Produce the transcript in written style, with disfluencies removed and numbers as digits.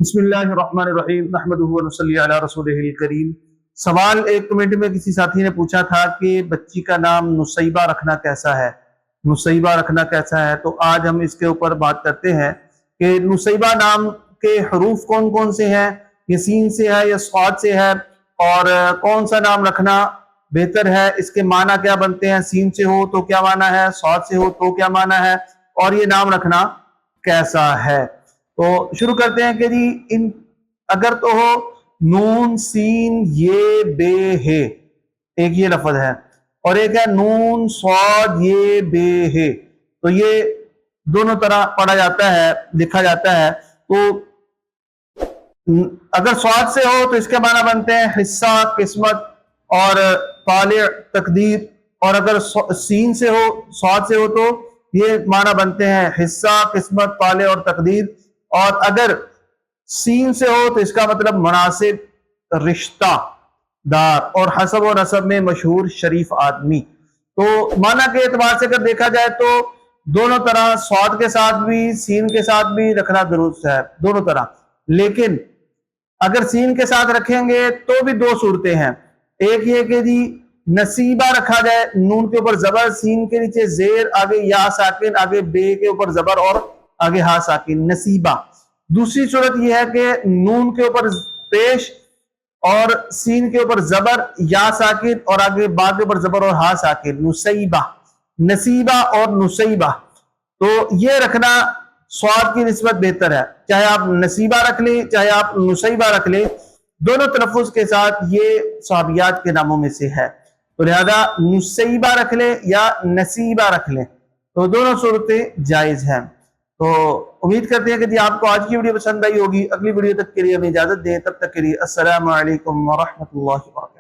بسم اللہ الرحمن الرحیم نحمدہ و نصلی علی رسولہ الکریم۔ سوال ایک کمنٹ میں کسی ساتھی نے پوچھا تھا کہ بچی کا نام نصیبہ رکھنا کیسا ہے، نصیبہ رکھنا کیسا ہے، تو آج ہم اس کے اوپر بات کرتے ہیں کہ نصیبہ نام کے حروف کون کون سے ہیں، یہ سین سے ہے یا صاد سے ہے، اور کون سا نام رکھنا بہتر ہے، اس کے معنی کیا بنتے ہیں، سین سے ہو تو کیا معنی ہے، صاد سے ہو تو کیا معنی ہے، اور یہ نام رکھنا کیسا ہے۔ تو شروع کرتے ہیں کہ جی اگر تو ہو نون سین یہ بے ہے، ایک یہ لفظ ہے، اور ایک ہے نون صاد یہ بے ہے، تو یہ دونوں طرح پڑھا جاتا ہے، لکھا جاتا ہے۔ تو اگر صاد سے ہو تو اس کے معنی بنتے ہیں حصہ، قسمت اور طالع، تقدیر، اور اگر سین سے ہو، صاد سے ہو تو یہ معنی بنتے ہیں حصہ، قسمت، طالع اور تقدیر، اور اگر سین سے ہو تو اس کا مطلب مناسب، رشتہ دار، اور حسب و نسب میں مشہور شریف آدمی۔ تو معنی کے اعتبار سے اگر دیکھا جائے تو دونوں طرح، صاد کے ساتھ بھی سین کے ساتھ بھی رکھنا درست ہے، دونوں طرح۔ لیکن اگر سین کے ساتھ رکھیں گے تو بھی دو صورتیں ہیں، ایک یہ کہ جی نصیبہ رکھا جائے، نون کے اوپر زبر، سین کے نیچے زیر، آگے یا ساکن، آگے بے کے اوپر زبر اور آگے ہا ساکن، نصیبہ۔ دوسری صورت یہ ہے کہ نون کے اوپر پیش اور سین کے اوپر زبر، یا ساکن، اور آگے با کے اوپر زبر اور ہا ساکن، نصیبہ، نصیبہ اور نصیبہ۔ تو یہ رکھنا صاد کی نسبت بہتر ہے، چاہے آپ نصیبہ رکھ لیں چاہے آپ نصیبہ رکھ لیں، دونوں تلفظ کے ساتھ یہ صحابیات کے ناموں میں سے ہے۔ تو لہذا نصیبہ رکھ لیں یا نصیبہ رکھ لیں، تو دونوں صورتیں جائز ہیں۔ تو امید کرتے ہیں کہ جی آپ کو آج کی ویڈیو پسند آئی ہوگی۔ اگلی ویڈیو تک کے لیے ہمیں اجازت دیں، تب تک کے لیے السلام علیکم ورحمۃ اللہ وبرکاتہ۔